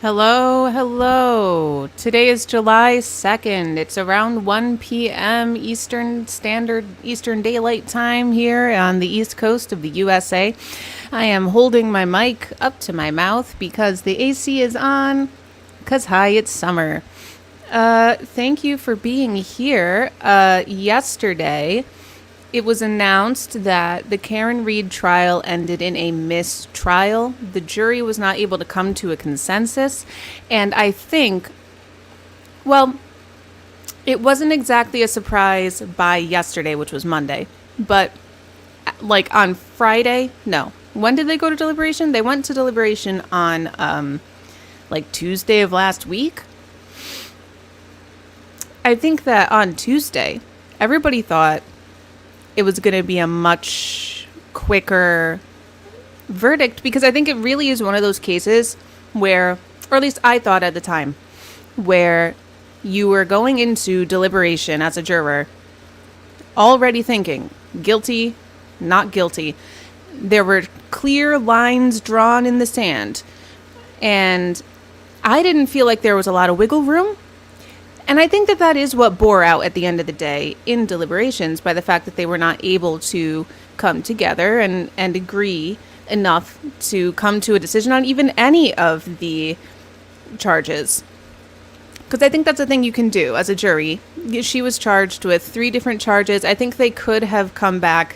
Hello, hello. Today is July 2nd. It's around 1 p.m. Eastern Daylight Time here on the East Coast of the USA. I am holding my mic up to my mouth because the AC is on. Because, hi, it's summer. Thank you for being here. Yesterday, it was announced that the Karen Reed trial ended in a mistrial. The jury was not able to come to a consensus. And I think, well, it wasn't exactly a surprise by yesterday, which was Monday. But like on Friday, no. When did they go to deliberation? They went to deliberation on like Tuesday of last week. I think that on Tuesday, everybody thought it was going to be a much quicker verdict because I think it really is one of those cases where, or at least I thought at the time, where you were going into deliberation as a juror already thinking guilty, not guilty. There were clear lines drawn in the sand, and I didn't feel like there was a lot of wiggle room. And I think that that is what bore out at the end of the day in deliberations by the fact that they were not able to come together and agree enough to come to a decision on even any of the charges. Because I think that's a thing you can do as a jury. She was charged with 3 different charges. I think they could have come back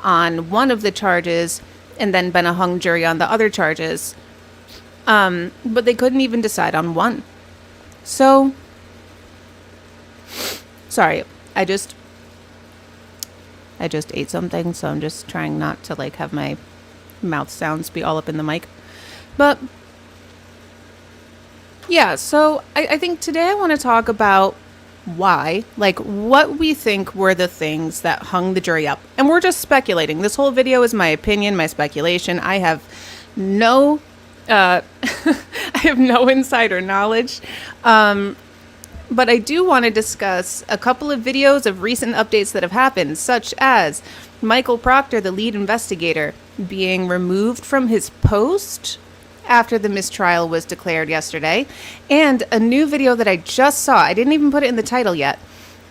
on one of the charges and then been a hung jury on the other charges. But they couldn't even decide on one. So... Sorry, I just ate something, so I'm just trying not to like have my mouth sounds be all up in the mic. But yeah, so I think today I want to talk about why, like what we think were the things that hung the jury up. And we're just speculating. This whole video is my opinion, my speculation. I have no I have no insider knowledge. But I do want to discuss a couple of videos of recent updates that have happened, such as Michael Proctor, the lead investigator, being removed from his post after the mistrial was declared yesterday, and a new video that I just saw. I didn't even put it in the title yet,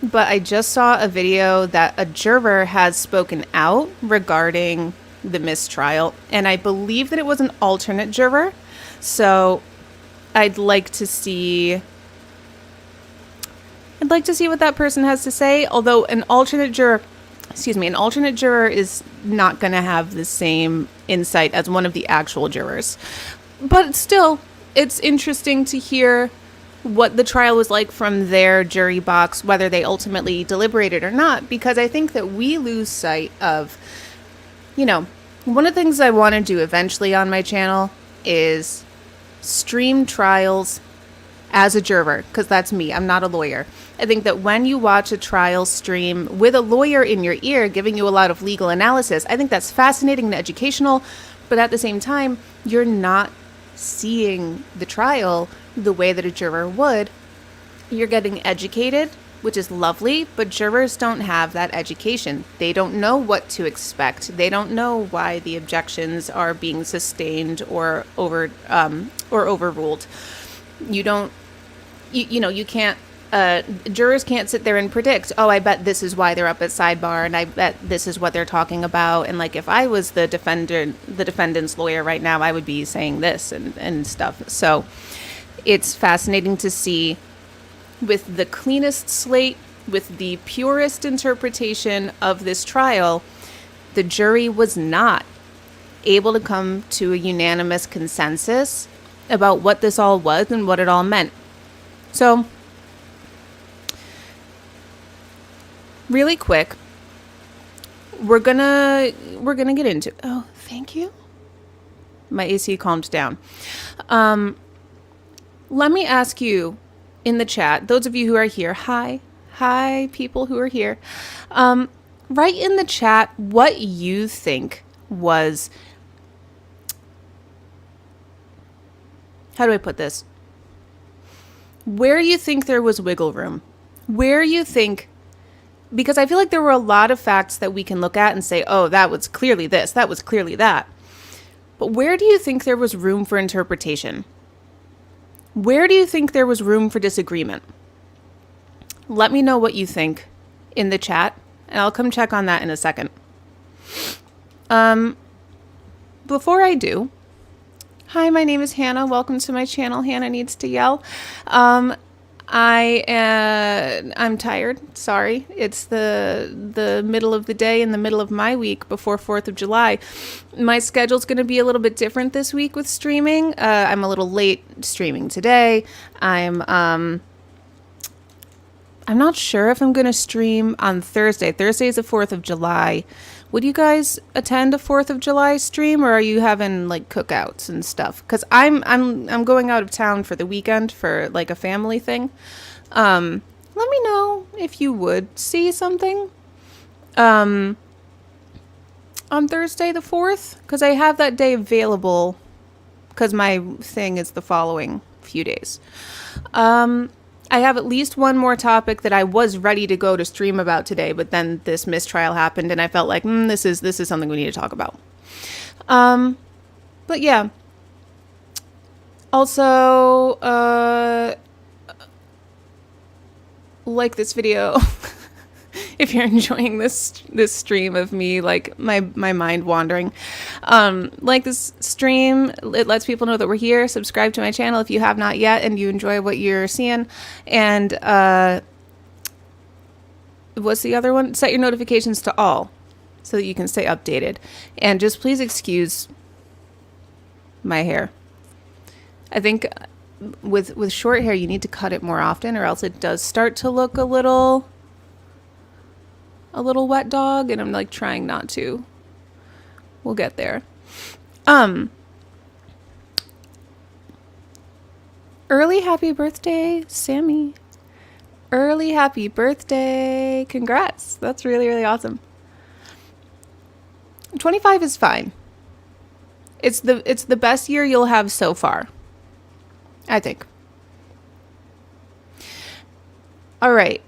but I just saw a video that a juror has spoken out regarding the mistrial, and I believe that it was an alternate juror. So I'd like to see what that person has to say, although an alternate juror is not going to have the same insight as one of the actual jurors. But still, it's interesting to hear what the trial was like from their jury box, whether they ultimately deliberated or not, because I think that we lose sight of, one of the things I want to do eventually on my channel is stream trials as a juror, because that's me. I'm not a lawyer. I think that when you watch a trial stream with a lawyer in your ear giving you a lot of legal analysis, I think that's fascinating and educational, but at the same time, you're not seeing the trial the way that a juror would. You're getting educated, which is lovely, but jurors don't have that education. They don't know what to expect. They don't know why the objections are being sustained or overruled. You can't, jurors can't sit there and predict, oh, I bet this is why they're up at sidebar, and I bet this is what they're talking about. And like, if I was the defendant's lawyer right now, I would be saying this and stuff. So it's fascinating to see, with the cleanest slate, with the purest interpretation of this trial, the jury was not able to come to a unanimous consensus about what this all was and what it all meant. So, really quick, we're gonna get into. Oh, thank you. My AC calmed down. Let me ask you in the chat, those of you who are here, hi, people who are here. Write in the chat what you think was. How do I put this? Where you think there was wiggle room. Where you think, because I feel like there were a lot of facts that we can look at and say, oh, that was clearly this, that was clearly that. But where do you think there was room for interpretation? Where do you think there was room for disagreement? Let me know what you think in the chat, and I'll come check on that in a second. Before I do, hi, my name is Hannah. Welcome to my channel. Hannah Needs to Yell. I'm tired. Sorry. It's the middle of the day in the middle of my week before 4th of July. My schedule's going to be a little bit different this week with streaming. I'm a little late streaming today. I'm not sure if I'm going to stream on Thursday. Thursday is the 4th of July. Would you guys attend a 4th of July stream, or are you having like cookouts and stuff? Because I'm going out of town for the weekend for like a family thing. Let me know if you would see something on Thursday the 4th, because I have that day available because my thing is the following few days. I have at least one more topic that I was ready to go to stream about today, but then this mistrial happened and I felt like, this is something we need to talk about. But yeah. Also, like this video if you're enjoying this stream of me, like my mind wandering. Like this stream, it lets people know that we're here. Subscribe to my channel if you have not yet and you enjoy what you're seeing. And what's the other one? Set your notifications to all so that you can stay updated. And just please excuse my hair. I think with short hair you need to cut it more often, or else it does start to look a little wet dog, and I'm like trying not to. We'll get there. Early happy birthday, Sammy. Early happy birthday. Congrats. That's really, really awesome. 25 is fine. It's the best year you'll have so far, I think. All right.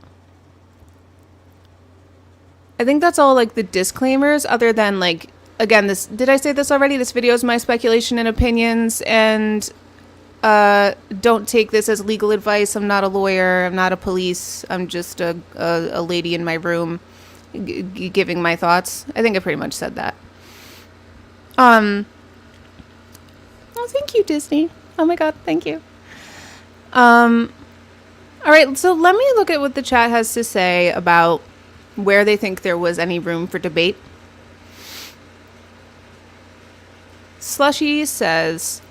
I think that's all like the disclaimers, other than like, again, this, did I say this already? This video is my speculation and opinions, and don't take this as legal advice. I'm not a lawyer. I'm not a police. I'm just a lady in my room giving my thoughts. I think I pretty much said that. Oh, thank you, Disney. Oh my God, thank you. All right, so let me look at what the chat has to say about where they think there was any room for debate. Slushy says,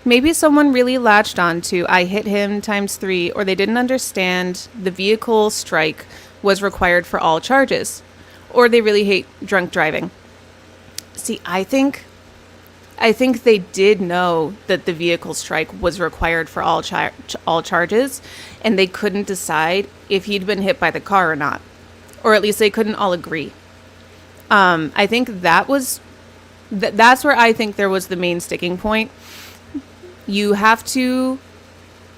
maybe someone really latched on to I hit him ×3, or they didn't understand the vehicle strike was required for all charges, or they really hate drunk driving. See, I think they did know that the vehicle strike was required for all charges, and they couldn't decide if he'd been hit by the car or not. Or at least they couldn't all agree. I think that's where I think there was the main sticking point. You have to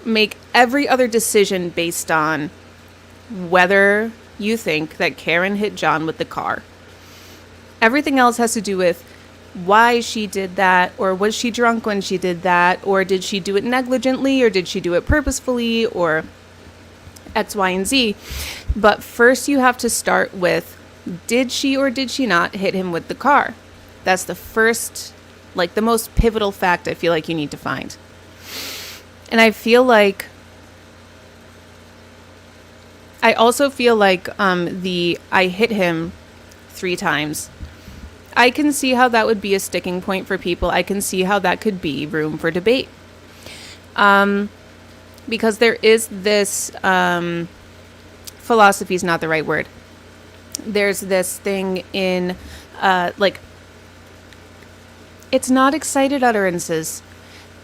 make every other decision based on whether you think that Karen hit John with the car. Everything else has to do with why she did that, or was she drunk when she did that, or did she do it negligently, or did she do it purposefully, or X, Y, and Z. But first you have to start with, did she or did she not hit him with the car? That's the first, like the most pivotal fact I feel like you need to find. And I also feel like the I hit him 3 times. I can see how that would be a sticking point for people. I can see how that could be room for debate. Because there is this, philosophy is not the right word. There's this thing in, like, it's not excited utterances.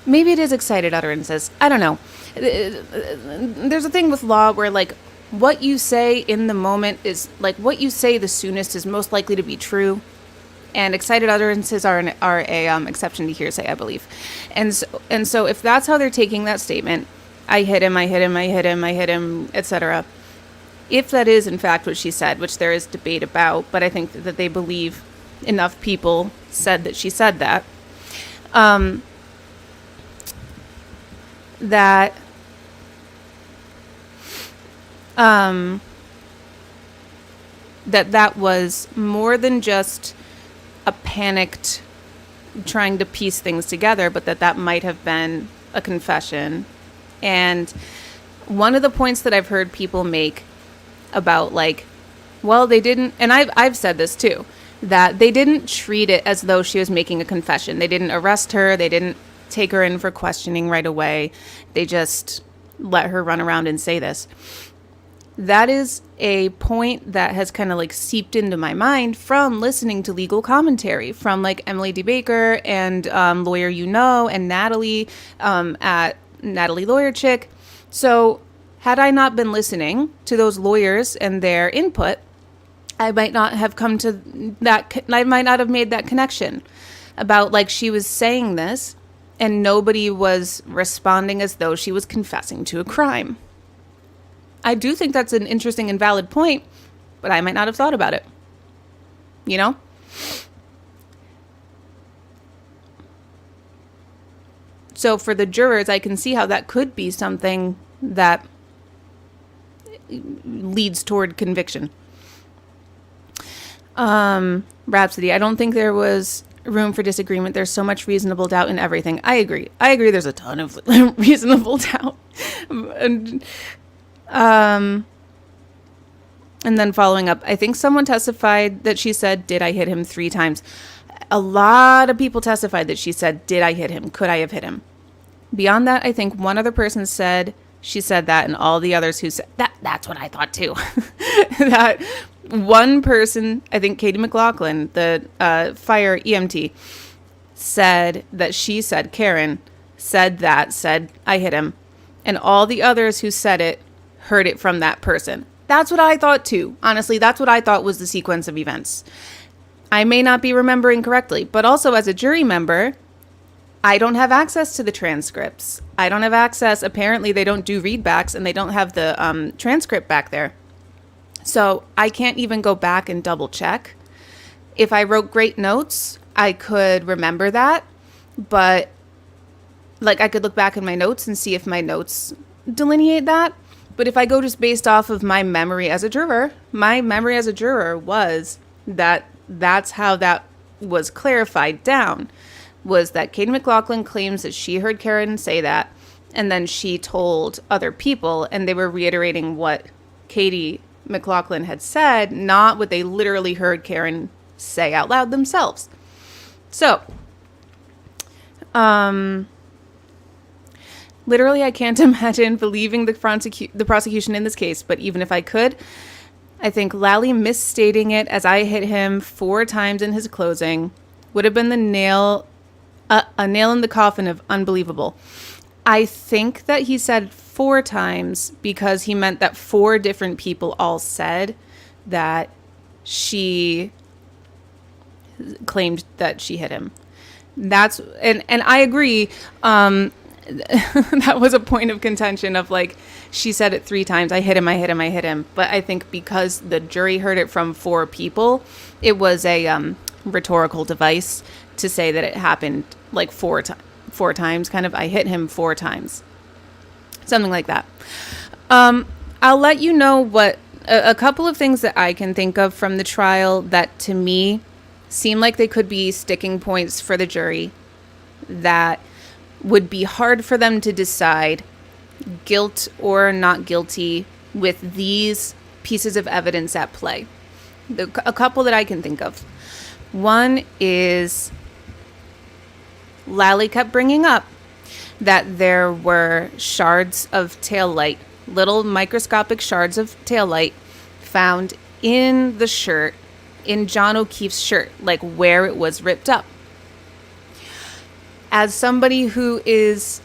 Maybe it is excited utterances. I don't know. There's a thing with law where, like, what you say in the moment is, like, what you say the soonest is most likely to be true. And excited utterances are a exception to hearsay, I believe. And so if that's how they're taking that statement, I hit him, etc. If that is, in fact, what she said, which there is debate about, but I think that they believe enough people said that she said that. that that was more than just a panicked trying to piece things together, but that might have been a confession. And one of the points that I've heard people make about, like, well, they didn't, and I've said this too, that they didn't treat it as though she was making a confession. They didn't arrest her. They didn't take her in for questioning right away. They just let her run around and say this. That is a point that has kind of like seeped into my mind from listening to legal commentary from like Emily D. Baker and Lawyer and Natalie at Natalie Lawyer Chick. So had I not been listening to those lawyers and their input, I might not have come to that. I might not have made that connection about, like, she was saying this and nobody was responding as though she was confessing to a crime. I do think that's an interesting and valid point, but I might not have thought about it. You know? So for the jurors, I can see how that could be something that leads toward conviction. Rhapsody, I don't think there was room for disagreement. There's so much reasonable doubt in everything. I agree. There's a ton of reasonable doubt. And then following up, I think someone testified that she said, did I hit him 3 times? A lot of people testified that she said, did I hit him? Could I have hit him? Beyond that, I think one other person said she said that, and all the others who said that's what I thought too. That one person, I think Katie McLaughlin, the fire EMT, said that she said, Karen said I hit him. And all the others who said it heard it from that person. That's what I thought too. Honestly, that's what I thought was the sequence of events. I may not be remembering correctly, but also as a jury member, I don't have access to the transcripts. I don't have access. Apparently, they don't do readbacks and they don't have the transcript back there. So I can't even go back and double check. If I wrote great notes, I could remember that. But like, I could look back in my notes and see if my notes delineate that. But if I go just based off of my memory as a juror, was that that's how that was clarified down, was that Katie McLaughlin claims that she heard Karen say that, and then she told other people, and they were reiterating what Katie McLaughlin had said, not what they literally heard Karen say out loud themselves. So, literally, I can't imagine believing the prosecution in this case, but even if I could, I think Lally misstating it as I hit him 4 times in his closing would have been a nail in the coffin of unbelievable. I think that he said 4 times because he meant that 4 different people all said that she claimed that she hit him. And I agree. That was a point of contention of, like, she said it 3 times. I hit him. But I think because the jury heard it from 4 people, it was a rhetorical device to say that it happened like 4 times. Kind of, I hit him 4 times. Something like that. I'll let you know what a couple of things that I can think of from the trial that to me seem like they could be sticking points for the jury that would be hard for them to decide guilt or not guilty with these pieces of evidence at play. A couple that I can think of. One is Lally kept bringing up that there were shards of taillight, little microscopic shards of taillight found in the shirt, in John O'Keefe's shirt, like where it was ripped up. As somebody who is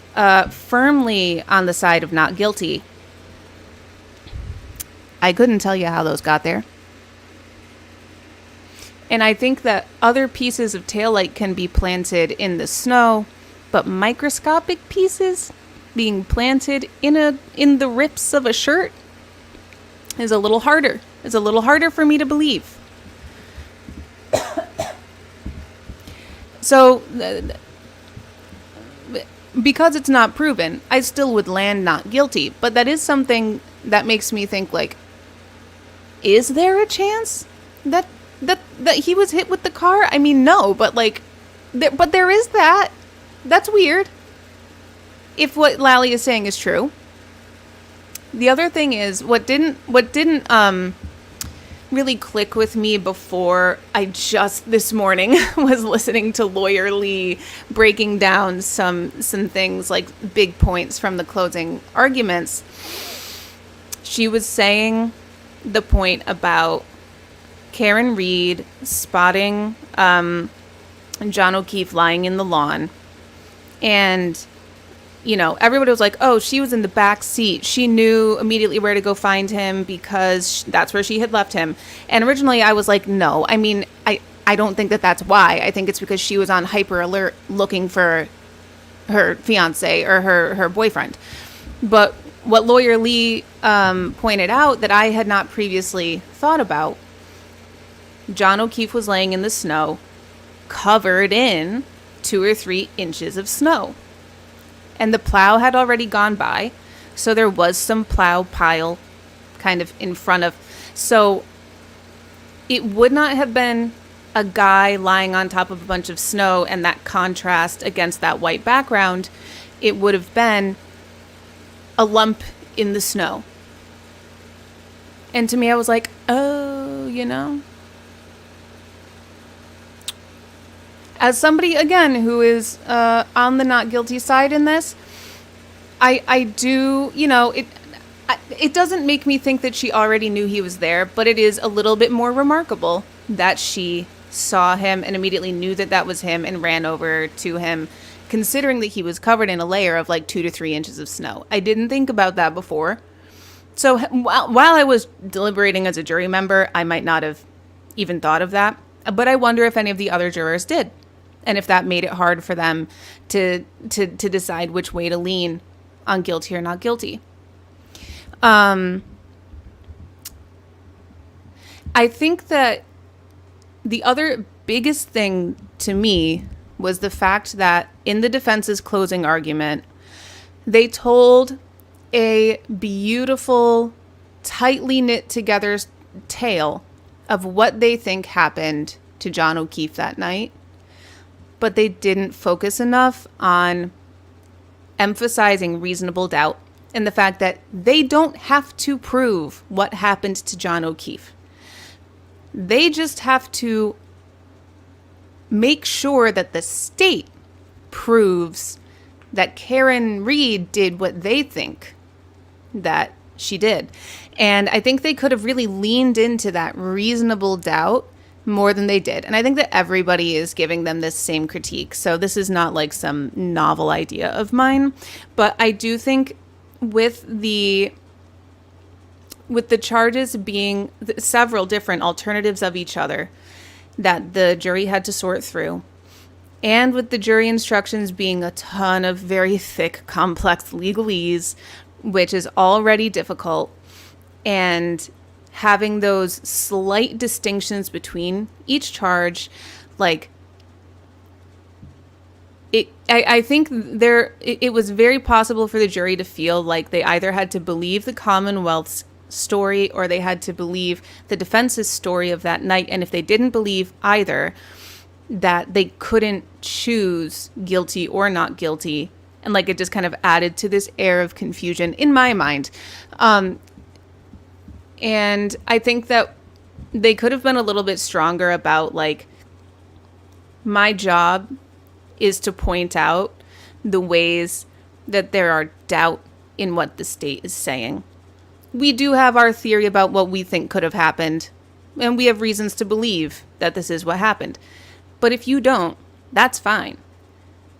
firmly on the side of not guilty, I couldn't tell you how those got there. And I think that other pieces of taillight can be planted in the snow, but microscopic pieces being planted in the rips of a shirt is a little harder. It's a little harder for me to believe. So because it's not proven, I still would land not guilty. But that is something that makes me think, like, is there a chance that he was hit with the car? I mean, no, but like, but there is that. That's weird. If what Lally is saying is true. The other thing is, what didn't really click with me before I just this morning was listening to Lawyer Lee breaking down some things, like big points from the closing arguments. She was saying the point about Karen Reed spotting John O'Keefe lying in the lawn, and everybody was like, oh, she was in the back seat. She knew immediately where to go find him because that's where she had left him. And originally I was like, no, I mean, I don't think that's why. I think it's because she was on hyper alert looking for her fiance or her boyfriend. But what Lawyer Lee pointed out that I had not previously thought about, John O'Keefe was laying in the snow, covered in 2 or 3 inches of snow. And the plow had already gone by, so there was some plow pile kind of in front of. So it would not have been a guy lying on top of a bunch of snow and that contrast against that white background. It would have been a lump in the snow. And to me, I was like, oh, As somebody, again, who is on the not guilty side in this, I do, it doesn't make me think that she already knew he was there, but it is a little bit more remarkable that she saw him and immediately knew that was him and ran over to him, considering that he was covered in a layer of like 2 to 3 inches of snow. I didn't think about that before. So while I was deliberating as a jury member, I might not have even thought of that, but I wonder if any of the other jurors did. And if that made it hard for them to decide which way to lean on guilty or not guilty. I think that the other biggest thing to me was the fact that in the defense's closing argument, they told a beautiful, tightly knit together tale of what they think happened to John O'Keefe that night. But they didn't focus enough on emphasizing reasonable doubt and the fact that they don't have to prove what happened to John O'Keefe. They just have to make sure that the state proves that Karen Reed did what they think that she did. And I think they could have really leaned into that reasonable doubt more than they did. And I think that everybody is giving them this same critique. So this is not like some novel idea of mine. But I do think with the charges being several different alternatives of each other that the jury had to sort through, and with the jury instructions being a ton of very thick, complex legalese, which is already difficult, and having those slight distinctions between each charge, like, I think it was very possible for the jury to feel like they either had to believe the Commonwealth's story or they had to believe the defense's story of that night. And if they didn't believe either, that they couldn't choose guilty or not guilty. And like it just kind of added to this air of confusion in my mind. And I think that they could have been a little bit stronger about, like, my job is to point out the ways that there are doubt in what the state is saying. We do have our theory about what we think could have happened, and we have reasons to believe that this is what happened. But if you don't, that's fine.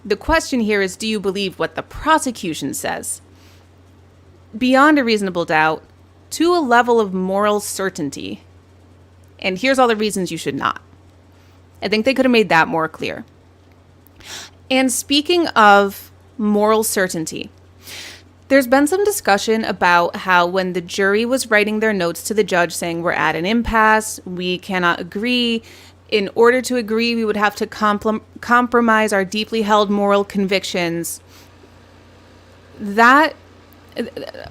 The question here is, do you believe what the prosecution says? Beyond a reasonable doubt, to a level of moral certainty. And here's all the reasons you should not. I think they could have made that more clear. And speaking of moral certainty, there's been some discussion about how when the jury was writing their notes to the judge saying we're at an impasse, we cannot agree. In order to agree, we would have to compromise our deeply held moral convictions. that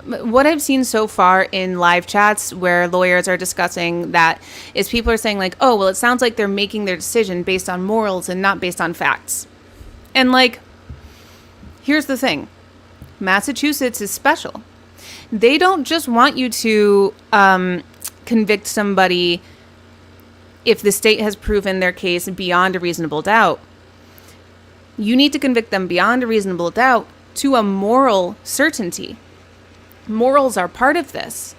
what I've seen so far in live chats where lawyers are discussing that is people are saying like, oh, well, it sounds like they're making their decision based on morals and not based on facts. And like, here's the thing. Massachusetts is special. They don't just want you to convict somebody if the state has proven their case beyond a reasonable doubt. You need to convict them beyond a reasonable doubt to a moral certainty. Morals are part of this.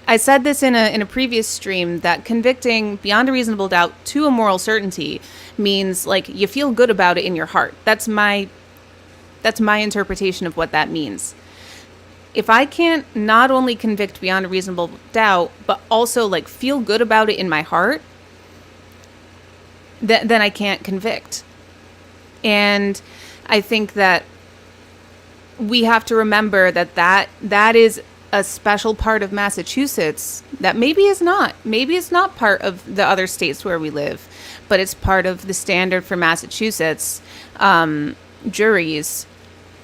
I said this in a previous stream that convicting beyond a reasonable doubt to a moral certainty means like you feel good about it in your heart. That's my interpretation of what that means. If I can't not only convict beyond a reasonable doubt, but also like feel good about it in my heart, then I can't convict. And I think that we have to remember that is a special part of Massachusetts that maybe it's not part of the other states where we live, but it's part of the standard for Massachusetts juries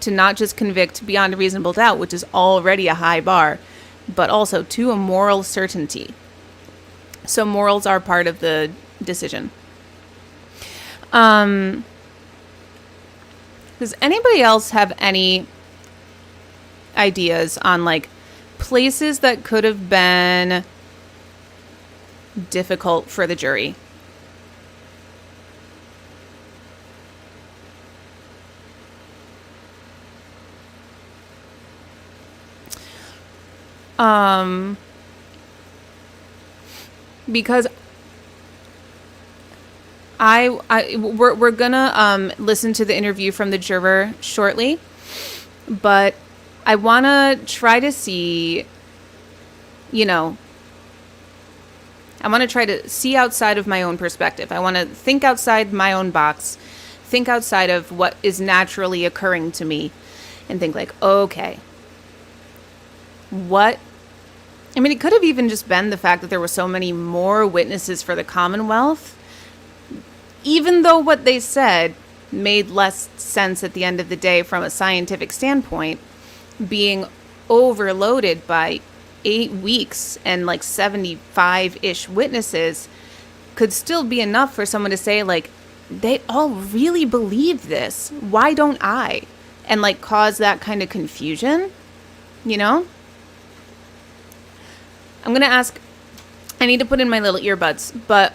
to not just convict beyond a reasonable doubt, which is already a high bar, but also to a moral certainty. So morals are part of the decision. Does anybody else have any ideas on like places that could have been difficult for the jury? Because we're gonna listen to the interview from the juror shortly, but I want to try to see, I want to try to see outside of my own perspective. I want to think outside my own box, think outside of what is naturally occurring to me, and think like, okay, it could have even just been the fact that there were so many more witnesses for the Commonwealth, even though what they said made less sense at the end of the day from a scientific standpoint. Being overloaded by 8 weeks and like 75-ish witnesses could still be enough for someone to say like, they all really believe this. Why don't I? And like cause that kind of confusion, I'm going to ask, I need to put in my little earbuds, but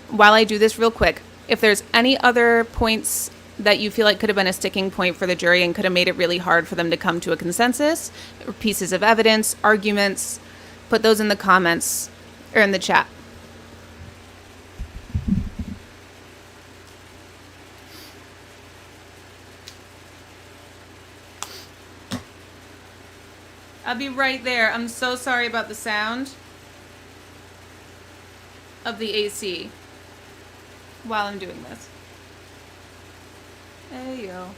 while I do this real quick, if there's any other points that you feel like could have been a sticking point for the jury and could have made it really hard for them to come to a consensus, or pieces of evidence, arguments, put those in the comments or in the chat. I'll be right there. I'm so sorry about the sound of the AC while I'm doing this. There you go.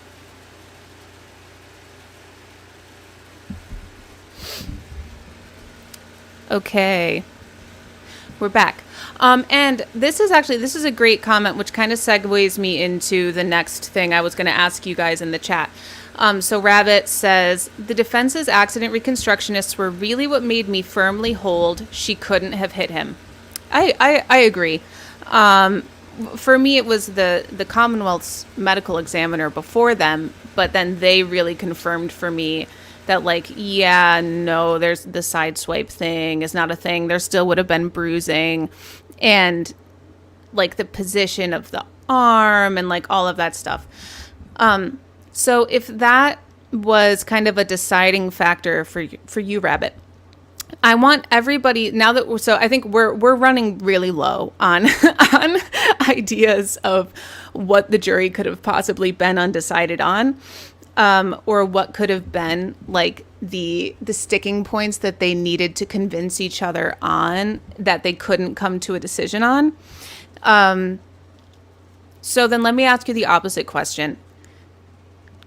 Okay. We're back. And this is a great comment, which kind of segues me into the next thing I was going to ask you guys in the chat. So Rabbit says, the defense's accident reconstructionists were really what made me firmly hold she couldn't have hit him. I agree. For me, it was the Commonwealth's medical examiner before them, but then they really confirmed for me that, like, yeah, no, there's the side swipe thing is not a thing. There still would have been bruising and, like, the position of the arm and, like, all of that stuff. So if that was kind of a deciding factor for you, Rabbit, I want everybody now that I think we're running really low on ideas of what the jury could have possibly been undecided on, or what could have been like the sticking points that they needed to convince each other on that they couldn't come to a decision on. So then let me ask you the opposite question.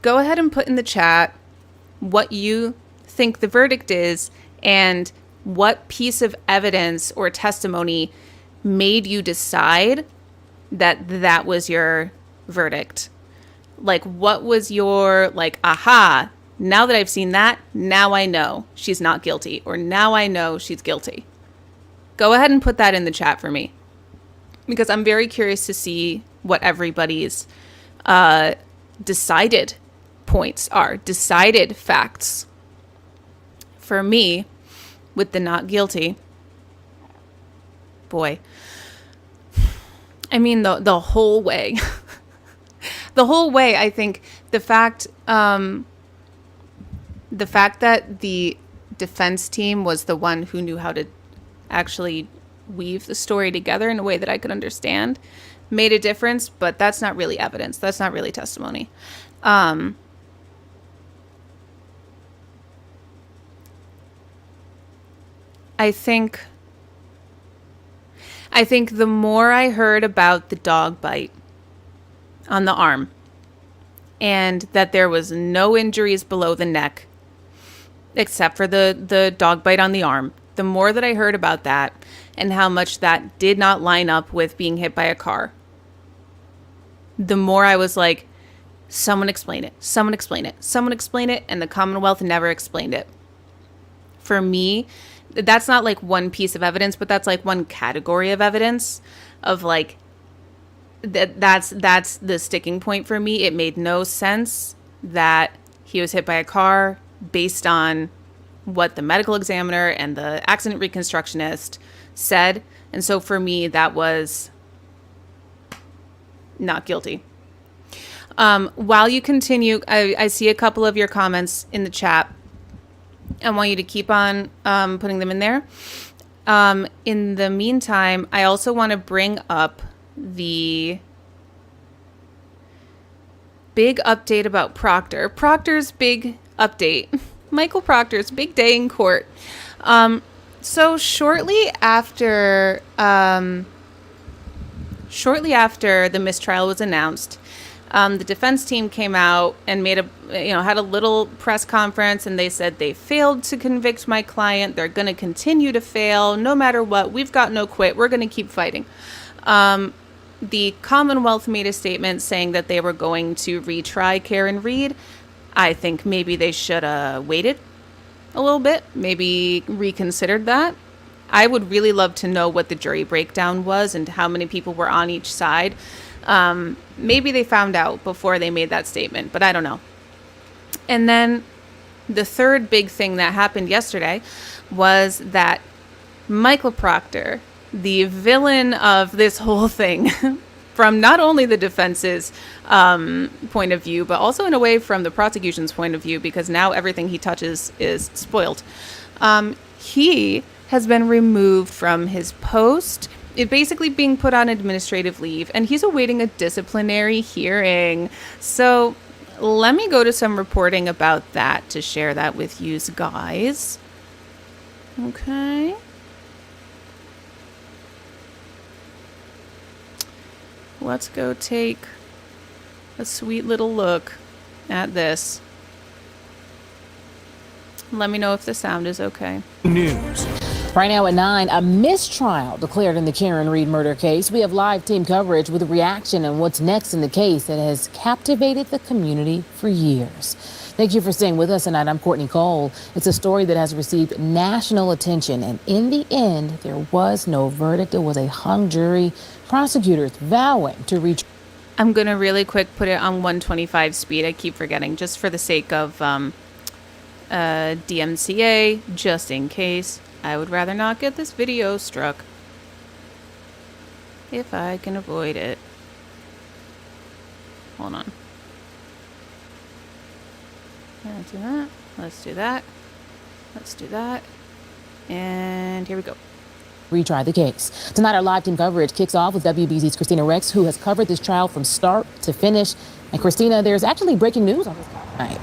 Go ahead and put in the chat what you think the verdict is and what piece of evidence or testimony made you decide that that was your verdict. Like, what was your, like, aha, Now that I've seen that, now I know she's not guilty, or now I know she's guilty. Go ahead and put that in the chat for me, because I'm very curious to see what everybody's decided points are, decided facts. For me, with the not guilty, boy, I mean, the whole way, the whole way, I think the fact that the defense team was the one who knew how to actually weave the story together in a way that I could understand made a difference, but that's not really evidence. That's not really testimony. I think the more I heard about the dog bite on the arm and that there was no injuries below the neck except for the dog bite on the arm, the more that I heard about that and how much that did not line up with being hit by a car, the more I was like, someone explain it, someone explain it, someone explain it, and the Commonwealth never explained it. For me, that's not like one piece of evidence, but that's like one category of evidence of like that's the sticking point for me. It made no sense that he was hit by a car based on what the medical examiner and the accident reconstructionist said. And so for me, that was not guilty. While you continue, I see a couple of your comments in the chat. I want you to keep on putting them in there. In the meantime, I also want to bring up the big update about Proctor. Proctor's big update. Michael Proctor's big day in court. So shortly after the mistrial was announced, the defense team came out and had a little press conference, and they said they failed to convict my client. They're going to continue to fail no matter what. We've got no quit. We're going to keep fighting. The Commonwealth made a statement saying that they were going to retry Karen Read. I think maybe they should have waited a little bit, maybe reconsidered that. I would really love to know what the jury breakdown was and how many people were on each side. Maybe they found out before they made that statement, but I don't know. And then the third big thing that happened yesterday was that Michael Proctor, the villain of this whole thing, from not only the defense's point of view, but also in a way from the prosecution's point of view, because now everything he touches is spoiled. He has been removed from his post. It basically being put on administrative leave, and he's awaiting a disciplinary hearing. So let me go to some reporting about that to share that with you guys. Okay. Let's go take a sweet little look at this. Let me know if the sound is okay. News. Right now at 9, a mistrial declared in the Karen Read murder case. We have live team coverage with a reaction on what's next in the case that has captivated the community for years. Thank you for staying with us tonight. I'm Courtney Cole. It's a story that has received national attention, and in the end, there was no verdict. It was a hung jury. Prosecutors vowing to reach. I'm going to really quick put it on 125 speed. I keep forgetting, just for the sake of DMCA, just in case. I would rather not get this video struck if I can avoid it. Hold on. Let's do that. Let's do that. Let's do that. And here we go. Retry the case. Tonight, our live team coverage kicks off with WBZ's Christina Rex, who has covered this trial from start to finish. And Christina, there's actually breaking news on this tonight.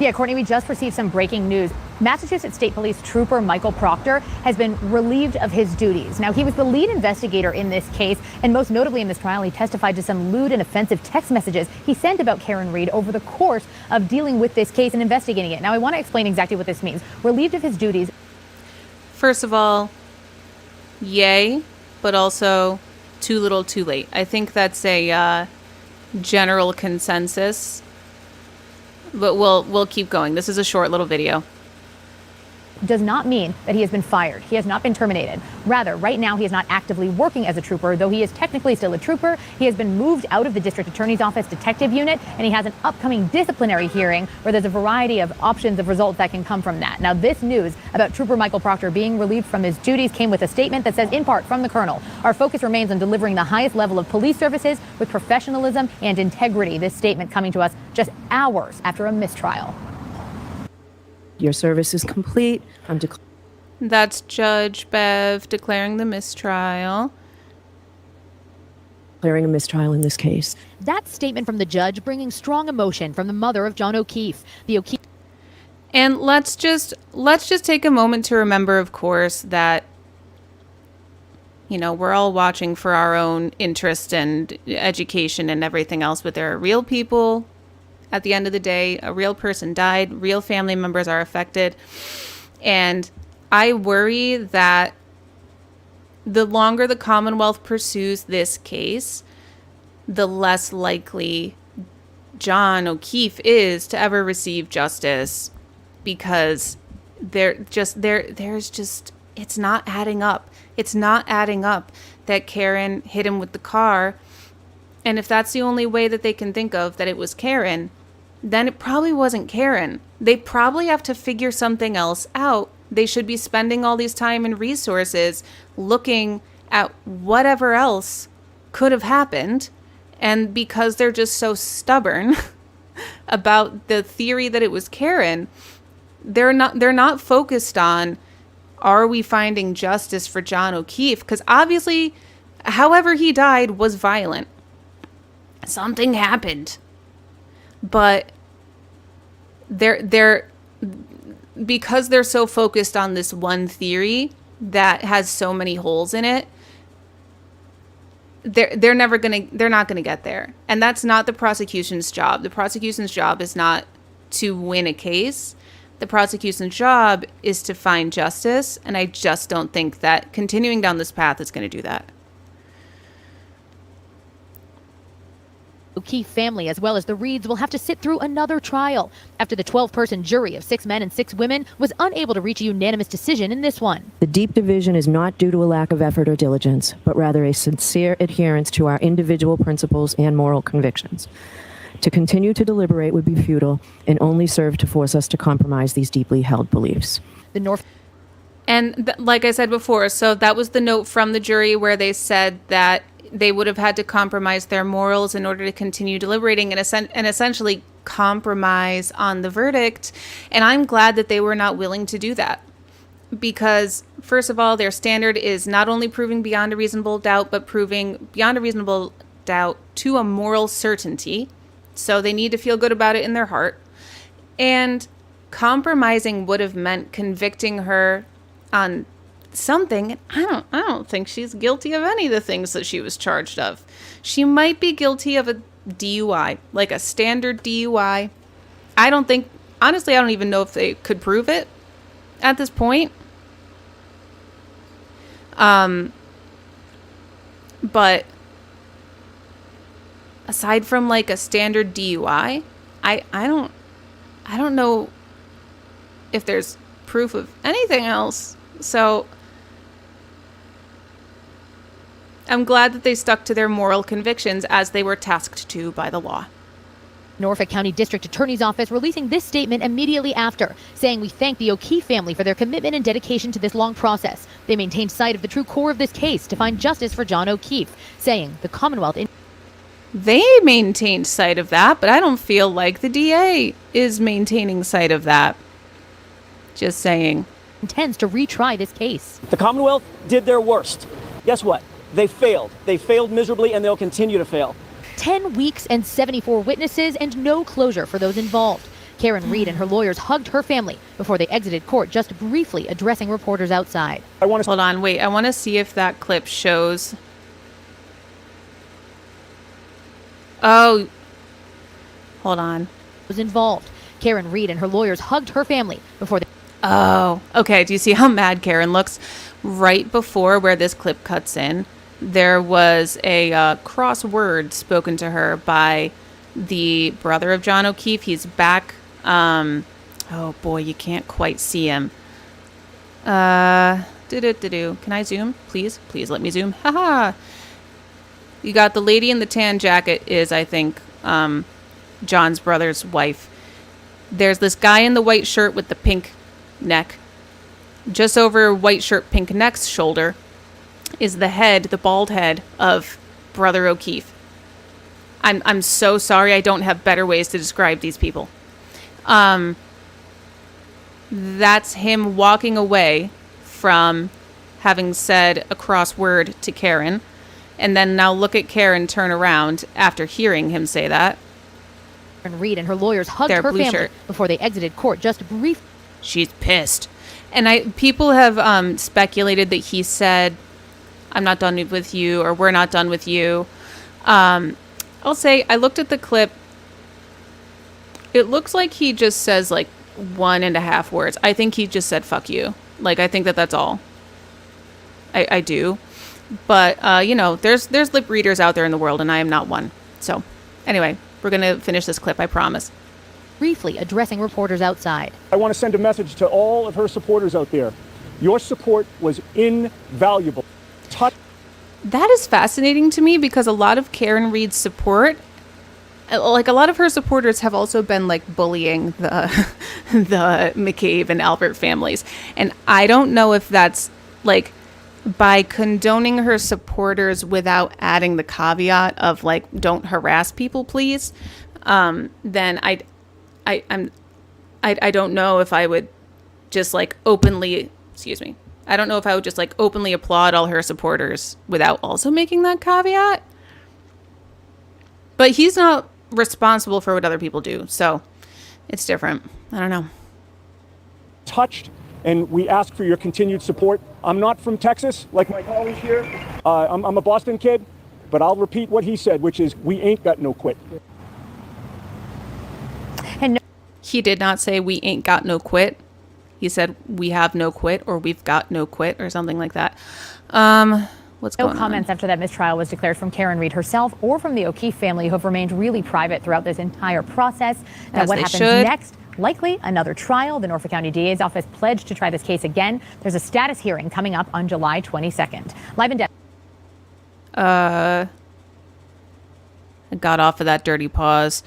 Yeah, Courtney, we just received some breaking news. Massachusetts State Police Trooper Michael Proctor has been relieved of his duties. Now, he was the lead investigator in this case, and most notably in this trial, he testified to some lewd and offensive text messages he sent about Karen Read over the course of dealing with this case and investigating it. Now, I want to explain exactly what this means. Relieved of his duties. First of all, yay, but also too little, too late. I think that's a general consensus But we'll keep going. This is a short little video. Does not mean that he has been fired. He has not been terminated. Rather, right now he is not actively working as a trooper, though he is technically still a trooper. He has been moved out of the district attorney's office detective unit, and he has an upcoming disciplinary hearing where there's a variety of options of results that can come from that. Now, this news about Trooper Michael Proctor being relieved from his duties came with a statement that says, in part from the Colonel, our focus remains on delivering the highest level of police services with professionalism and integrity. This statement coming to us just hours after a mistrial. Your service is complete. That's Judge Bev declaring the mistrial. Declaring a mistrial in this case. That statement from the judge bringing strong emotion from the mother of John O'Keefe. And let's just take a moment to remember, of course, that we're all watching for our own interest and education and everything else, but there are real people. At the end of the day, a real person died, real family members are affected. And I worry that the longer the Commonwealth pursues this case, the less likely John O'Keefe is to ever receive justice, because it's not adding up. It's not adding up that Karen hit him with the car. And if that's the only way that they can think of that it was Karen, then it probably wasn't Karen. They probably have to figure something else out. They should be spending all these time and resources looking at whatever else could have happened. And because they're just so stubborn about the theory that it was Karen, they're not focused on, are we finding justice for John O'Keefe? Because obviously, however he died was violent. Something happened. But because they're so focused on this one theory that has so many holes in it, they're not gonna get there. And that's not the prosecution's job. The prosecution's job is not to win a case. The prosecution's job is to find justice, and I just don't think that continuing down this path is going to do that. O'Keefe family, as well as the Reeds, will have to sit through another trial after the 12-person jury of 6 men and 6 women was unable to reach a unanimous decision in this one. The deep division is not due to a lack of effort or diligence, but rather a sincere adherence to our individual principles and moral convictions. To continue to deliberate would be futile and only serve to force us to compromise these deeply held beliefs. The North. And like I said before, so that was the note from the jury where they said that they would have had to compromise their morals in order to continue deliberating and essentially compromise on the verdict. And I'm glad that they were not willing to do that. Because, first of all, their standard is not only proving beyond a reasonable doubt, but proving beyond a reasonable doubt to a moral certainty. So they need to feel good about it in their heart. And compromising would have meant convicting her on something. I don't think she's guilty of any of the things that she was charged of. She might be guilty of a DUI, like a standard DUI. Honestly, I don't even know if they could prove it at this point. But aside from like a standard DUI, I don't know if there's proof of anything else. So I'm glad that they stuck to their moral convictions as they were tasked to by the law. Norfolk County District Attorney's Office releasing this statement immediately after, saying, "We thank the O'Keefe family for their commitment and dedication to this long process. They maintained sight of the true core of this case to find justice for John O'Keefe," saying the Commonwealth... They maintained sight of that, but I don't feel like the DA is maintaining sight of that. Just saying. ...intends to retry this case. The Commonwealth did their worst. Guess what? They failed. They failed miserably, and they'll continue to fail. 10 weeks and 74 witnesses and no closure for those involved. Karen Reed and her lawyers hugged her family before they exited court, just briefly addressing reporters outside. Hold on, wait. I want to see if that clip shows. Oh, hold on. Was involved. Karen Reed and her lawyers hugged her family before they... Oh, okay. Do you see how mad Karen looks? Right before where this clip cuts in, there was a cross word spoken to her by the brother of John O'Keefe. He's back. Oh boy, you can't quite see him. Can I zoom? Please let me zoom. Haha. You got the lady in the tan jacket is, I think, John's brother's wife. There's this guy in the white shirt with the pink neck. Just over white shirt, pink neck's shoulder is the head, the bald head of Brother O'Keefe. I'm so sorry. I don't have better ways to describe these people. That's him walking away from having said a crossword to Karen. And then now look at Karen turn around after hearing him say that. Reed and her lawyers hugged her family before they exited court just briefly. She's pissed. And people have speculated that he said, "I'm not done with you," or "We're not done with you." I'll say, I looked at the clip. It looks like he just says like 1.5 words. I think he just said "fuck you." Like, I think that's all. I do. But, you know, there's lip readers out there in the world, and I am not one. So, anyway, we're going to finish this clip, I promise. Briefly addressing reporters outside. I want to send a message to all of her supporters out there. Your support was invaluable. That is fascinating to me because a lot of Karen Reed's support, like a lot of her supporters have also been like bullying the McCabe and Albert families. And I don't know if that's like by condoning her supporters without adding the caveat of like, don't harass people, please. Then I don't know if I would just like openly, I don't know if I would just like openly applaud all her supporters without also making that caveat. But he's not responsible for what other people do, so it's different. I don't know. Touched, and we ask for your continued support. I'm not from Texas, like my colleague here. I'm a Boston kid, but I'll repeat what he said, which is, we ain't got no quit. And he did not say we ain't got no quit. He said we have no quit, or we've got no quit, or something like that. What's going on? No comments after that mistrial was declared from Karen Reed herself or from the O'Keefe family, who have remained really private throughout this entire process. Now, what happens next? Likely another trial. The Norfolk County DA's office pledged to try this case again. There's a status hearing coming up on July 22nd. Live in Denver. I got off of that dirty pause.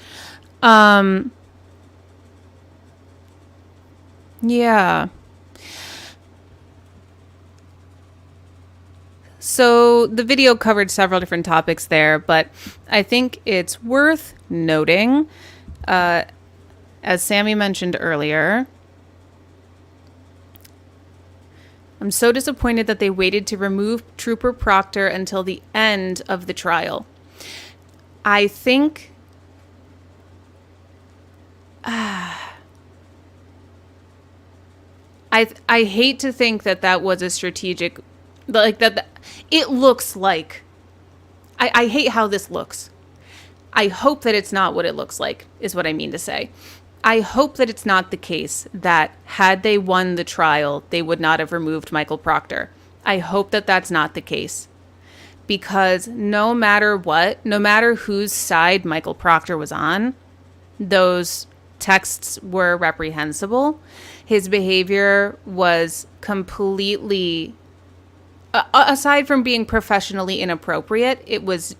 Yeah. So the video covered several different topics there, but I think it's worth noting, as Sammy mentioned earlier, I'm so disappointed that they waited to remove Trooper Proctor until the end of the trial. I think I hate to think that was a strategic, like that it looks like, I hate how this looks. I hope that it's not what it looks like, is what I mean to say. I hope that it's not the case that had they won the trial, they would not have removed Michael Proctor. I hope that that's not the case. Because no matter what, no matter whose side Michael Proctor was on, those texts were reprehensible. His behavior was completely, aside from being professionally inappropriate, it was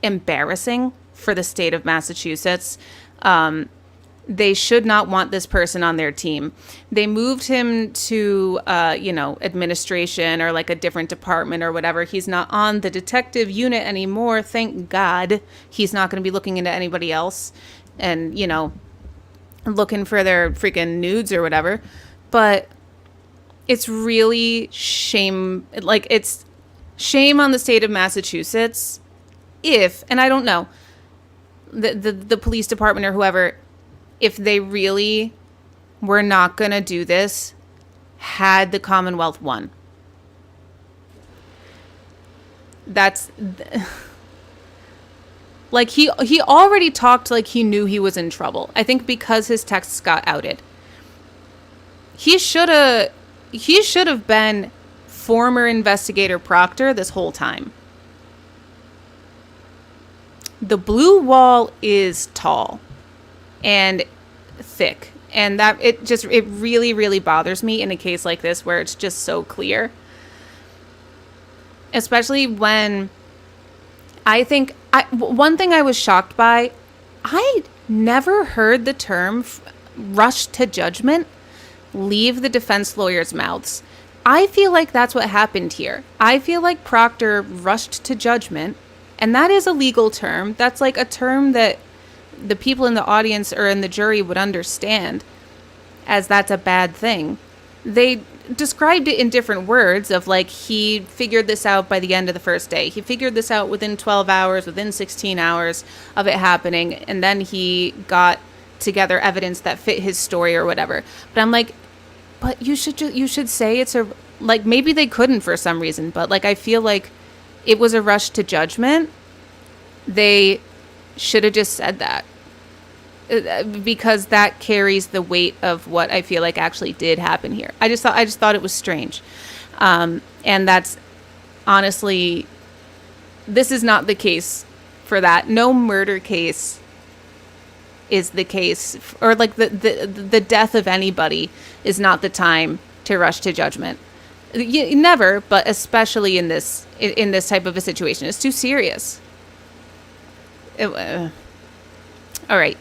embarrassing for the state of Massachusetts. They should not want this person on their team. They moved him to, administration or like a different department or whatever. He's not on the detective unit anymore. Thank God. He's not going to be looking into anybody else and, looking for their freaking nudes or whatever. But it's really shame. Like, it's shame on the state of Massachusetts if, and I don't know, the police department or whoever, if they really were not going to do this had the Commonwealth won. That's like he already talked like he knew he was in trouble. I think because his texts got outed. He should have been former investigator Proctor this whole time. the blue wall is tall and thick, and that it really, really bothers me in a case like this where it's just so clear. Especially when one thing I was shocked by, I never heard the term rush to judgment leave the defense lawyers' mouths. I feel like that's what happened here. I feel like Proctor rushed to judgment, and that is a legal term. That's like a term that the people in the audience or in the jury would understand, as that's a bad thing. They described it in different words of like, he figured this out by the end of the first day. He figured this out within 12 hours, within 16 hours of it happening. And then he got together evidence that fit his story or whatever. But I'm like, but you should say it's a, like, maybe they couldn't for some reason, but like, I feel like it was a rush to judgment. They should have just said that, because that carries the weight of what I feel like actually did happen here. I just thought it was strange. And that's honestly, this is not the case for that. No murder case is the case, or like the death of anybody is not the time to rush to judgment. Never, but especially in this type of a situation. It's too serious. All right.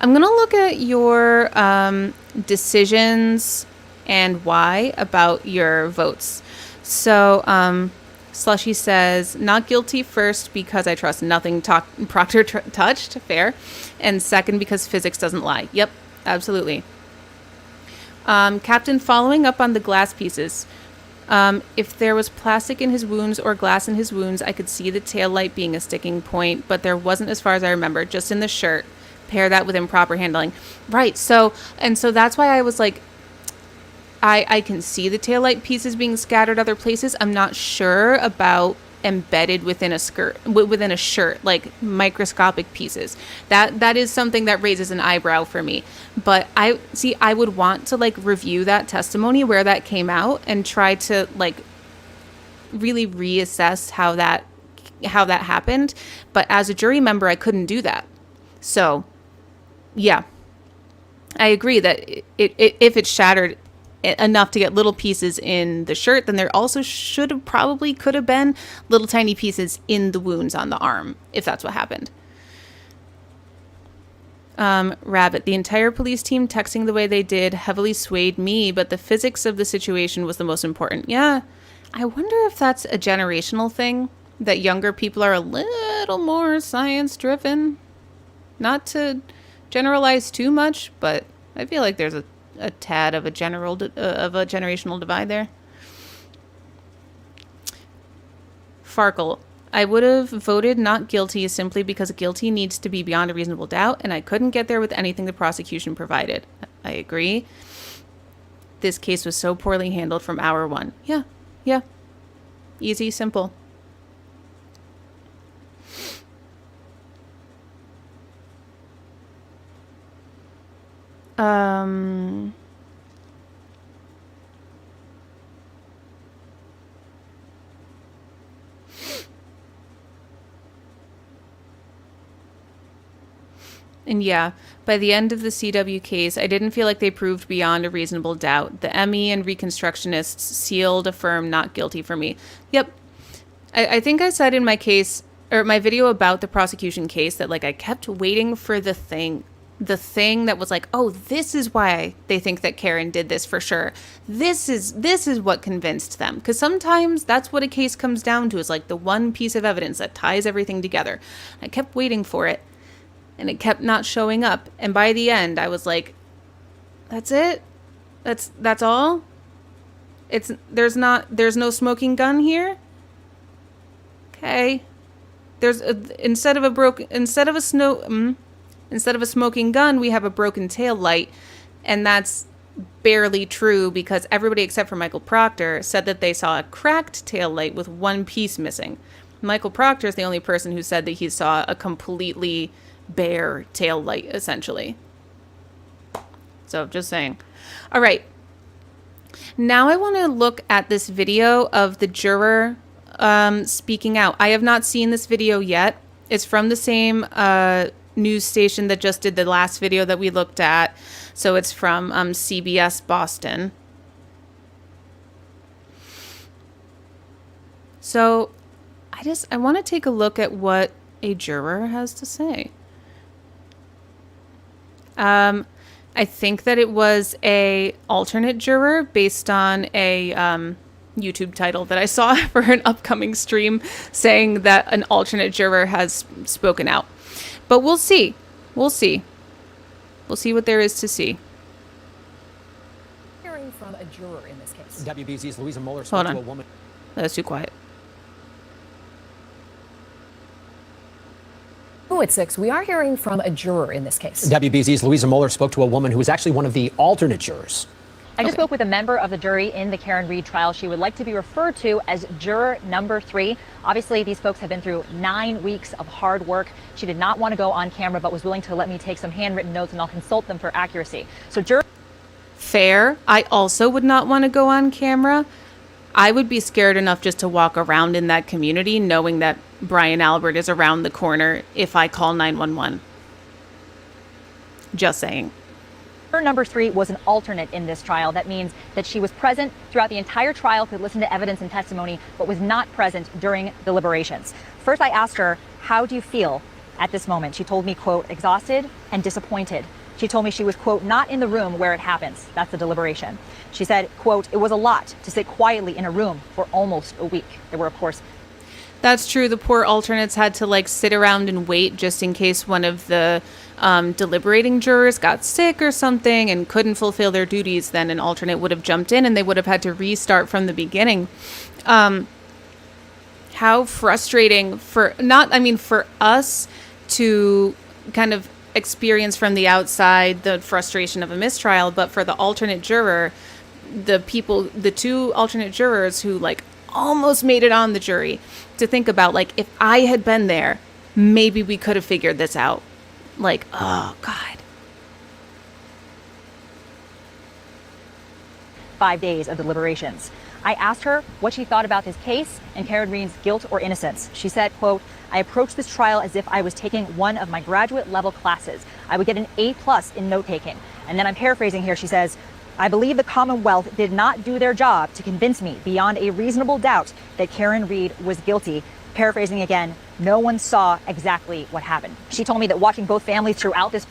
I'm going to look at your decisions and why about your votes. So Slushy says, not guilty first because I trust nothing Proctor touched. Fair. And second, because physics doesn't lie. Yep, absolutely. Captain, following up on the glass pieces. If there was plastic in his wounds or glass in his wounds, I could see the taillight being a sticking point, but there wasn't as far as I remember, just in the shirt. Pair that with improper handling. Right. So that's why I was like, I can see the taillight pieces being scattered other places. I'm not sure about embedded within a shirt, like microscopic pieces. That is something that raises an eyebrow for me. But I would want to like review that testimony where that came out and try to like really reassess how that happened. But as a jury member, I couldn't do that. So yeah, I agree that if it's shattered enough to get little pieces in the shirt, then there also could have been little tiny pieces in the wounds on the arm, if that's what happened. Rabbit, the entire police team texting the way they did heavily swayed me, but the physics of the situation was the most important. Yeah, I wonder if that's a generational thing, that younger people are a little more science driven. Not to generalize too much, but I feel like there's a tad of a generational divide there. Farkle, I would have voted not guilty simply because guilty needs to be beyond a reasonable doubt, and I couldn't get there with anything the prosecution provided. I agree. This case was so poorly handled from hour one. Yeah. Easy, simple. And yeah, by the end of the CW case, I didn't feel like they proved beyond a reasonable doubt. The ME and Reconstructionists sealed a firm not guilty for me. Yep. I think I said in my case, or my video about the prosecution case, that like I kept waiting for the thing that was like, oh, this is why they think that Karen did this for sure. This is what convinced them. Because sometimes that's what a case comes down to, is like the one piece of evidence that ties everything together. I kept waiting for it, and it kept not showing up. And by the end, I was like, that's it? That's all? There's no smoking gun here? Okay. Instead of a smoking gun, we have a broken tail light, and that's barely true because everybody except for Michael Proctor said that they saw a cracked tail light with one piece missing. Michael Proctor is the only person who said that he saw a completely bare tail light, essentially. So, just saying. All right. Now I want to look at this video of the juror speaking out. I have not seen this video yet. It's from the same news station that just did the last video that we looked at. So it's from CBS Boston. So I want to take a look at what a juror has to say. I think that it was a alternate juror based on a YouTube title that I saw for an upcoming stream saying that an alternate juror has spoken out. But we'll see. We'll see. We'll see what there is to see. Hearing from a juror in this case. WBZ's Louisa Mueller Hold spoke to on. a woman. That's too quiet. Who at 6, we are hearing from a juror in this case. WBZ's Louisa Mueller spoke to a woman who was actually one of the alternate jurors. I just spoke with a member of the jury in the Karen Reed trial. She would like to be referred to as juror number 3. Obviously, these folks have been through 9 weeks of hard work. She did not want to go on camera, but was willing to let me take some handwritten notes, and I'll consult them for accuracy. So juror... Fair. I also would not want to go on camera. I would be scared enough just to walk around in that community knowing that Brian Albert is around the corner if I call 911. Just saying. Juror number 3 was an alternate in this trial. That means that she was present throughout the entire trial, could listen to evidence and testimony, but was not present during deliberations. First, I asked her, how do you feel at this moment? She told me, quote, exhausted and disappointed. She told me she was, quote, not in the room where it happens. That's the deliberation. She said, quote, it was a lot to sit quietly in a room for almost a week. There were, of course... That's true. The poor alternates had to sit around and wait just in case one of the deliberating jurors got sick or something and couldn't fulfill their duties. Then an alternate would have jumped in and they would have had to restart from the beginning. How frustrating for us to kind of experience from the outside the frustration of a mistrial, but for the alternate juror, the 2 alternate jurors who almost made it on the jury, to think about if I had been there, maybe we could have figured this out. Oh God. 5 days of deliberations. I asked her what she thought about this case and Karen Reed's guilt or innocence. She said, quote, I approached this trial as if I was taking one of my graduate level classes. I would get an A+ in note taking. And then I'm paraphrasing here. She says, I believe the Commonwealth did not do their job to convince me beyond a reasonable doubt that Karen Reed was guilty. Paraphrasing again, no one saw exactly what happened. She told me that watching both families throughout this...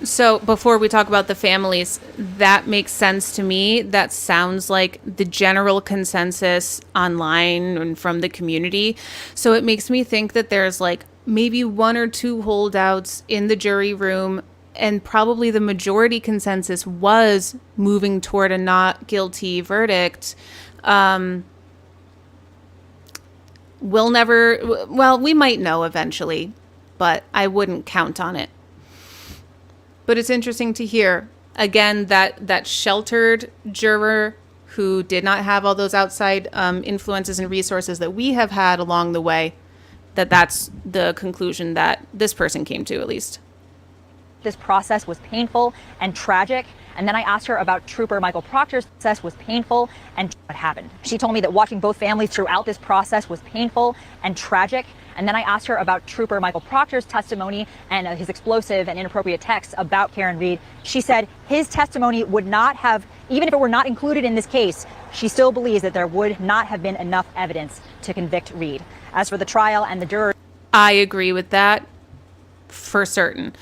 So before we talk about the families, that makes sense to me. That sounds like the general consensus online and from the community. So it makes me think that there's maybe 1 or 2 holdouts in the jury room, and probably the majority consensus was moving toward a not guilty verdict. We might know eventually, but I wouldn't count on it. But it's interesting to hear, again, that sheltered juror who did not have all those outside influences and resources that we have had along the way, that's the conclusion that this person came to, at least. This process was painful and tragic. And then I asked her about Trooper Michael Proctor's process was painful and what happened. She told me that watching both families throughout this process was painful and tragic. And then I asked her about Trooper Michael Proctor's testimony and his explosive and inappropriate texts about Karen Reed. She said his testimony would not have, even if it were not included in this case, she still believes that there would not have been enough evidence to convict Reed. As for the trial and the jurors... I agree with that for certain.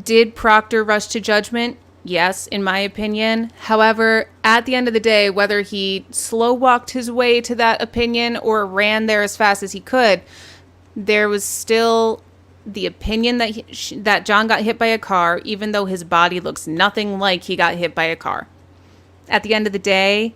Did Proctor rush to judgment? Yes, in my opinion. However, at the end of the day, whether he slow walked his way to that opinion or ran there as fast as he could, there was still the opinion that that John got hit by a car, even though his body looks nothing like he got hit by a car. At the end of the day,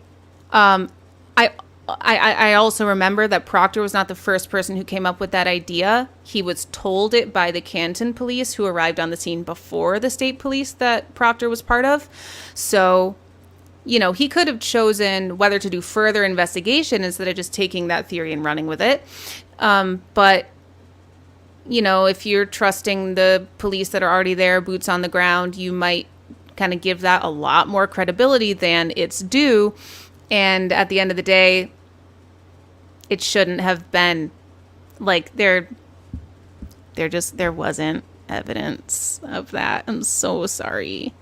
I also remember that Proctor was not the first person who came up with that idea. He was told it by the Canton police who arrived on the scene before the state police that Proctor was part of. So, he could have chosen whether to do further investigation instead of just taking that theory and running with it. But, if you're trusting the police that are already there, boots on the ground, you might kind of give that a lot more credibility than it's due. And at the end of the day, it shouldn't have been There wasn't evidence of that. I'm so sorry.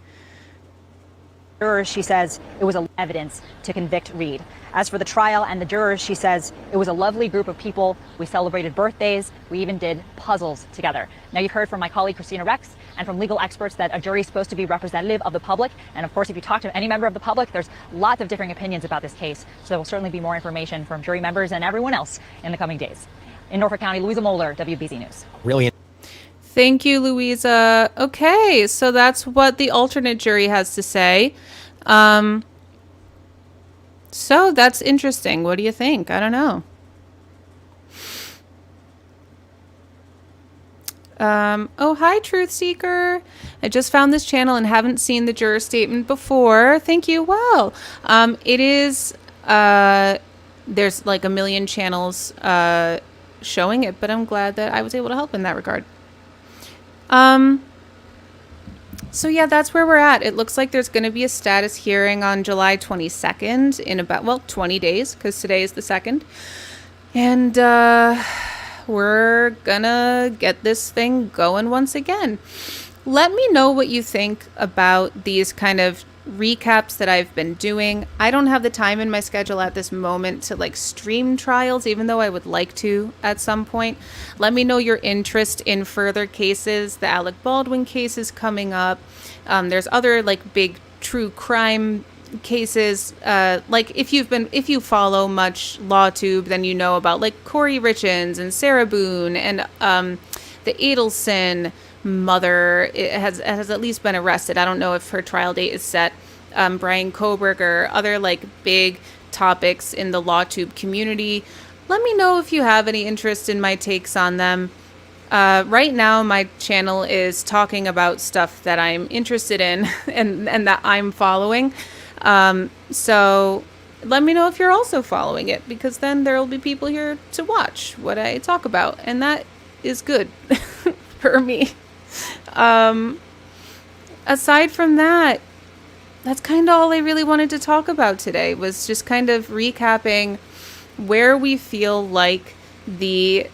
Jurors, she says it was evidence to convict Reed. As for the trial and the jurors, she says it was a lovely group of people. We celebrated birthdays. We even did puzzles together. Now, you've heard from my colleague Christina Rex and from legal experts that a jury is supposed to be representative of the public. And of course, if you talk to any member of the public, there's lots of differing opinions about this case. So there will certainly be more information from jury members and everyone else in the coming days. In Norfolk County, Louisa Moeller, WBZ News. Really. Thank you, Louisa. Okay, so that's what the alternate jury has to say. So that's interesting. What do you think? I don't know. Oh, hi, Truth Seeker. I just found this channel and haven't seen the juror statement before. Thank you. Well, it is, there's like a million channels showing it, but I'm glad that I was able to help in that regard. So yeah, that's where we're at. It looks like there's going to be a status hearing on July 22nd in about, well, 20 days, because today is the 2nd. And we're gonna get this thing going once again. Let me know what you think about these kind of recaps that I've been doing. I don't have the time in my schedule at this moment to like stream trials, even though I would like to at some point. Let me know your interest in further cases. The Alec Baldwin case is coming up. There's other like big true crime cases. Like if you follow much LawTube, then you know about like Corey Richins and Sarah Boone and the Adelson mother has at least been arrested. I don't know if her trial date is set. Brian Koberger, other like big topics in the LawTube community. Let me know if you have any interest in my takes on them. Right now, my channel is talking about stuff that I'm interested in and that I'm following. So let me know if you're also following it, because then there will be people here to watch what I talk about, and that is good for me. Aside from that, that's kind of all I really wanted to talk about today, was just kind of recapping where we feel like the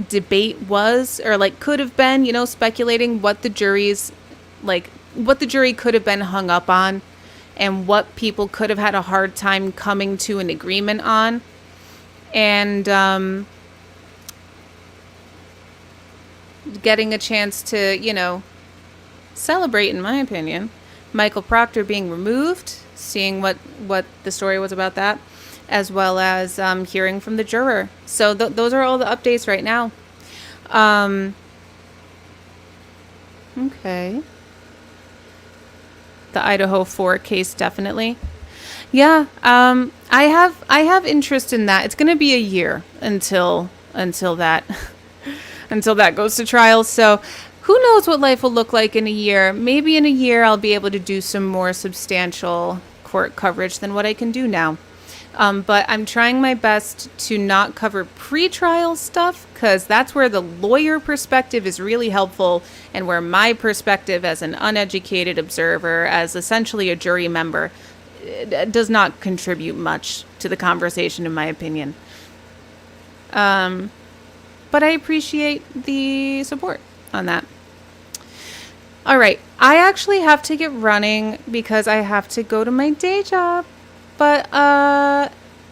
debate was, or like could have been, you know, speculating what the jury could have been hung up on and what people could have had a hard time coming to an agreement on. And getting a chance to, you know, celebrate, in my opinion, Michael Proctor being removed, seeing what the story was about that, as well as hearing from the juror. So those are all the updates right now. Okay. The Idaho 4 case, definitely. Yeah, I have interest in that. It's going to be a year until that until that goes to trial. So who knows what life will look like in a year? Maybe in a year I'll be able to do some more substantial court coverage than what I can do now. But I'm trying my best to not cover pre-trial stuff, because that's where the lawyer perspective is really helpful, and where my perspective as an uneducated observer, as essentially a jury member, does not contribute much to the conversation, in my opinion. But I appreciate the support on that. All right, I actually have to get running because I have to go to my day job. But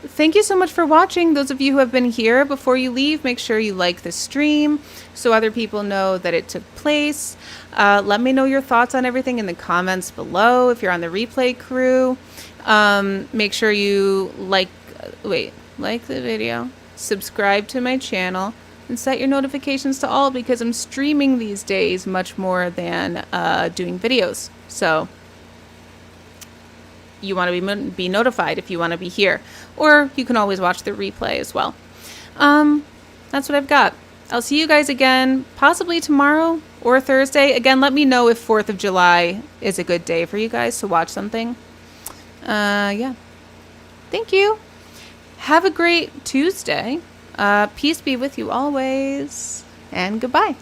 thank you so much for watching. Those of you who have been here, before you leave, make sure you like the stream so other people know that it took place. Let me know your thoughts on everything in the comments below if you're on the replay crew. Make sure you like the video, subscribe to my channel, and set your notifications to all, because I'm streaming these days much more than doing videos. So you want to be notified if you want to be here, or you can always watch the replay as well. That's what I've got. I'll see you guys again possibly tomorrow or Thursday. Again, let me know if 4th of July is a good day for you guys to watch something. Yeah. Thank you. Have a great Tuesday. Peace be with you always, and goodbye.